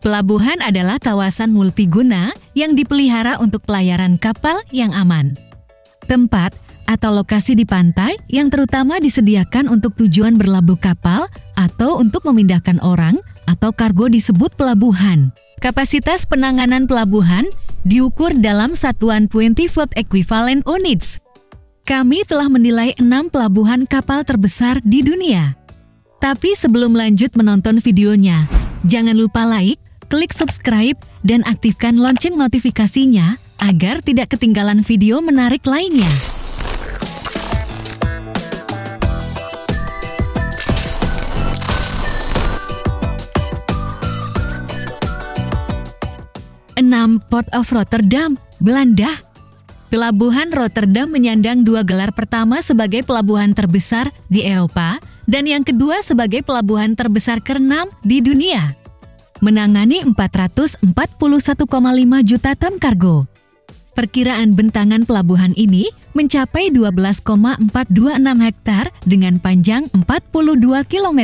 Pelabuhan adalah kawasan multiguna yang dipelihara untuk pelayaran kapal yang aman. Tempat atau lokasi di pantai yang terutama disediakan untuk tujuan berlabuh kapal atau untuk memindahkan orang atau kargo disebut pelabuhan. Kapasitas penanganan pelabuhan diukur dalam satuan 20 foot equivalent units. Kami telah menilai 6 pelabuhan kapal terbesar di dunia. Tapi sebelum lanjut menonton videonya, jangan lupa like, klik subscribe, dan aktifkan lonceng notifikasinya agar tidak ketinggalan video menarik lainnya. Port of Rotterdam, Belanda. Pelabuhan Rotterdam menyandang 2 gelar, pertama sebagai pelabuhan terbesar di Eropa dan yang kedua sebagai pelabuhan terbesar ke-6 di dunia. Menangani 441,5 juta ton kargo. Perkiraan bentangan pelabuhan ini mencapai 12,426 hektar dengan panjang 42 km.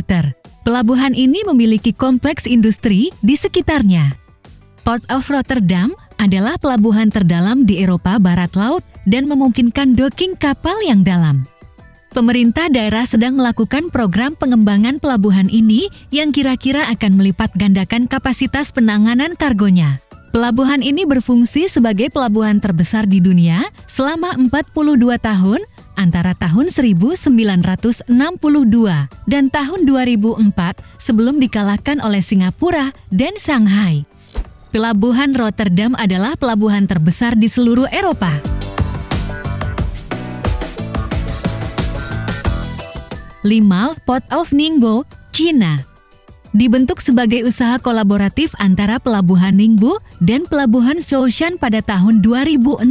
Pelabuhan ini memiliki kompleks industri di sekitarnya. Port of Rotterdam adalah pelabuhan terdalam di Eropa Barat Laut dan memungkinkan docking kapal yang dalam. Pemerintah daerah sedang melakukan program pengembangan pelabuhan ini yang kira-kira akan melipat gandakan kapasitas penanganan kargonya. Pelabuhan ini berfungsi sebagai pelabuhan terbesar di dunia selama 42 tahun antara tahun 1962 dan tahun 2004 sebelum dikalahkan oleh Singapura dan Shanghai. Pelabuhan Rotterdam adalah pelabuhan terbesar di seluruh Eropa. Port of Ningbo, China. Dibentuk sebagai usaha kolaboratif antara Pelabuhan Ningbo dan Pelabuhan Zhoushan pada tahun 2006.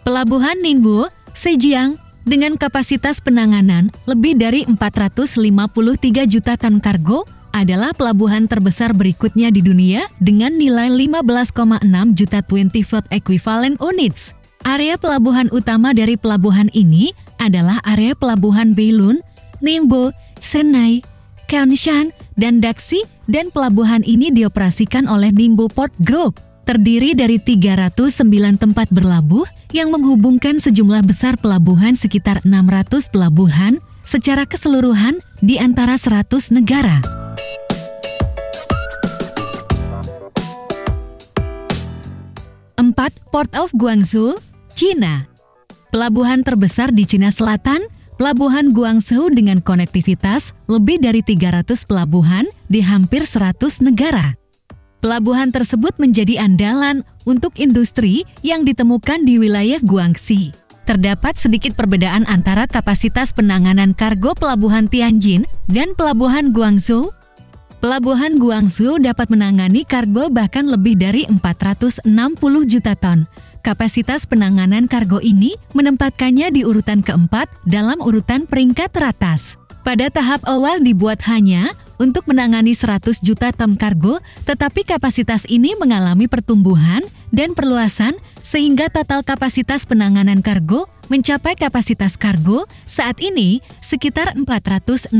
Pelabuhan Ningbo, Zhejiang, dengan kapasitas penanganan lebih dari 453 juta ton kargo, adalah pelabuhan terbesar berikutnya di dunia dengan nilai 15,6 juta 20 foot equivalent units. Area pelabuhan utama dari pelabuhan ini adalah area pelabuhan Beilun, Ningbo, Shanghai, Kaohsiung, dan Daxi, dan pelabuhan ini dioperasikan oleh Ningbo Port Group. Terdiri dari 309 tempat berlabuh yang menghubungkan sejumlah besar pelabuhan sekitar 600 pelabuhan secara keseluruhan di antara 100 negara. Port of Guangzhou, China. Pelabuhan terbesar di Cina Selatan, Pelabuhan Guangzhou dengan konektivitas lebih dari 300 pelabuhan di hampir 100 negara. Pelabuhan tersebut menjadi andalan untuk industri yang ditemukan di wilayah Guangxi. Terdapat sedikit perbedaan antara kapasitas penanganan kargo Pelabuhan Tianjin dan Pelabuhan Guangzhou. Pelabuhan Guangzhou dapat menangani kargo bahkan lebih dari 460 juta ton. Kapasitas penanganan kargo ini menempatkannya di urutan keempat dalam urutan peringkat teratas. Pada tahap awal dibuat hanya untuk menangani 100 juta ton kargo, tetapi kapasitas ini mengalami pertumbuhan dan perluasan sehingga total kapasitas penanganan kargo mencapai kapasitas kargo saat ini sekitar 460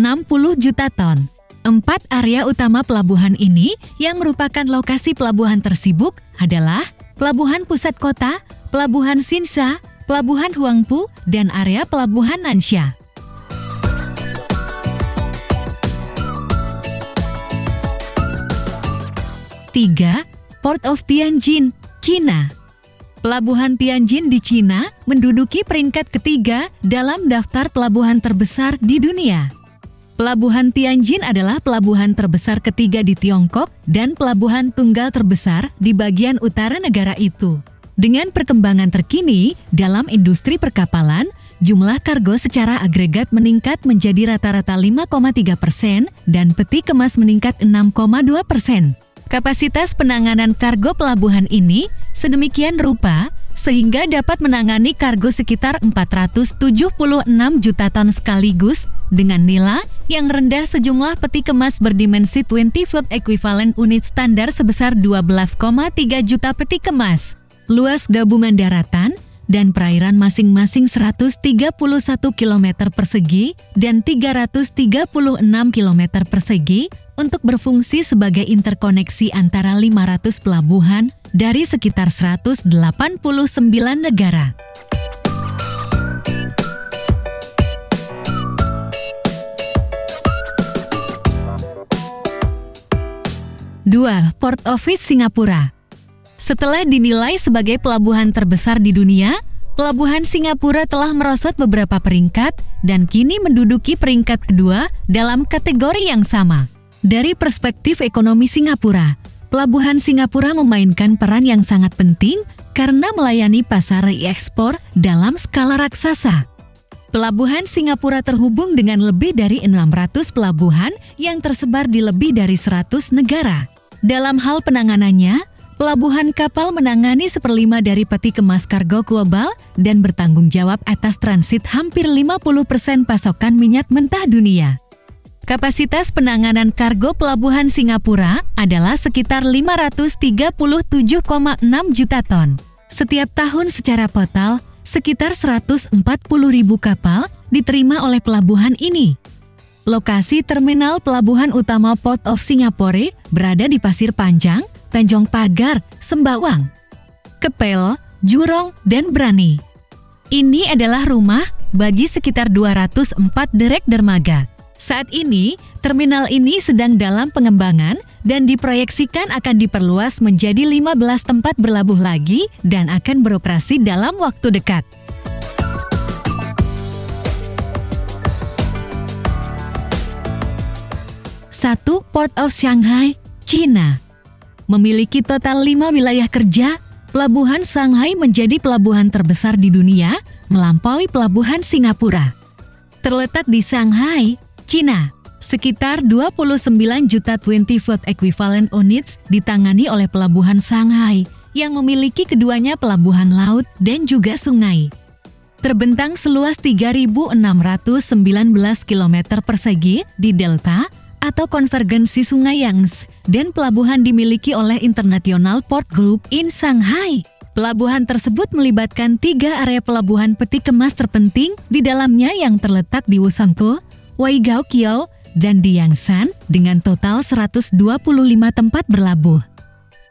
juta ton. 4 area utama pelabuhan ini yang merupakan lokasi pelabuhan tersibuk adalah Pelabuhan Pusat Kota, Pelabuhan Xinxia, Pelabuhan Huangpu, dan area Pelabuhan Nansha. Port of Tianjin, China. Pelabuhan Tianjin di China menduduki peringkat ketiga dalam daftar pelabuhan terbesar di dunia. Pelabuhan Tianjin adalah pelabuhan terbesar ketiga di Tiongkok dan pelabuhan tunggal terbesar di bagian utara negara itu. Dengan perkembangan terkini dalam industri perkapalan, jumlah kargo secara agregat meningkat menjadi rata-rata 5,3% dan peti kemas meningkat 6,2%. Kapasitas penanganan kargo pelabuhan ini sedemikian rupa sehingga dapat menangani kargo sekitar 476 juta ton sekaligus dengan nilai yang rendah. Sejumlah peti kemas berdimensi 20 foot equivalent unit standar sebesar 12,3 juta peti kemas. Luas gabungan daratan dan perairan masing-masing 131 km persegi dan 336 km persegi untuk berfungsi sebagai interkoneksi antara 500 pelabuhan dari sekitar 189 negara. Dua, Port Office Singapura. Setelah dinilai sebagai pelabuhan terbesar di dunia, pelabuhan Singapura telah merosot beberapa peringkat dan kini menduduki peringkat kedua dalam kategori yang sama. Dari perspektif ekonomi Singapura, pelabuhan Singapura memainkan peran yang sangat penting karena melayani pasar ekspor dalam skala raksasa. Pelabuhan Singapura terhubung dengan lebih dari 600 pelabuhan yang tersebar di lebih dari 100 negara. Dalam hal penanganannya, pelabuhan kapal menangani 1/5 dari peti kemas kargo global dan bertanggung jawab atas transit hampir 50% pasokan minyak mentah dunia. Kapasitas penanganan kargo pelabuhan Singapura adalah sekitar 537,6 juta ton. Setiap tahun secara total, sekitar 140.000 kapal diterima oleh pelabuhan ini. Lokasi terminal pelabuhan utama Port of Singapore berada di Pasir Panjang, Tanjung Pagar, Sembawang, Keppel, Jurong, dan Brani. Ini adalah rumah bagi sekitar 204 derek dermaga. Saat ini, terminal ini sedang dalam pengembangan dan diproyeksikan akan diperluas menjadi 15 tempat berlabuh lagi dan akan beroperasi dalam waktu dekat. 1. Port of Shanghai, China. Memiliki total 5 wilayah kerja, pelabuhan Shanghai menjadi pelabuhan terbesar di dunia, melampaui pelabuhan Singapura. Terletak di Shanghai, China. Sekitar 29 juta 20-foot equivalent units ditangani oleh pelabuhan Shanghai yang memiliki keduanya pelabuhan laut dan juga sungai. Terbentang seluas 3.619 km persegi di delta atau konvergensi sungai Yangtze dan pelabuhan dimiliki oleh International Port Group in Shanghai. Pelabuhan tersebut melibatkan 3 area pelabuhan peti kemas terpenting di dalamnya yang terletak di Wusongkou, Waigaoqiao, dan di Yangsan dengan total 125 tempat berlabuh.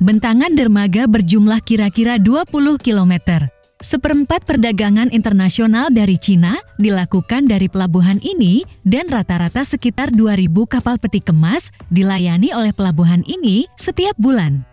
Bentangan dermaga berjumlah kira-kira 20 km. Seperempat perdagangan internasional dari Cina dilakukan dari pelabuhan ini dan rata-rata sekitar 2.000 kapal peti kemas dilayani oleh pelabuhan ini setiap bulan.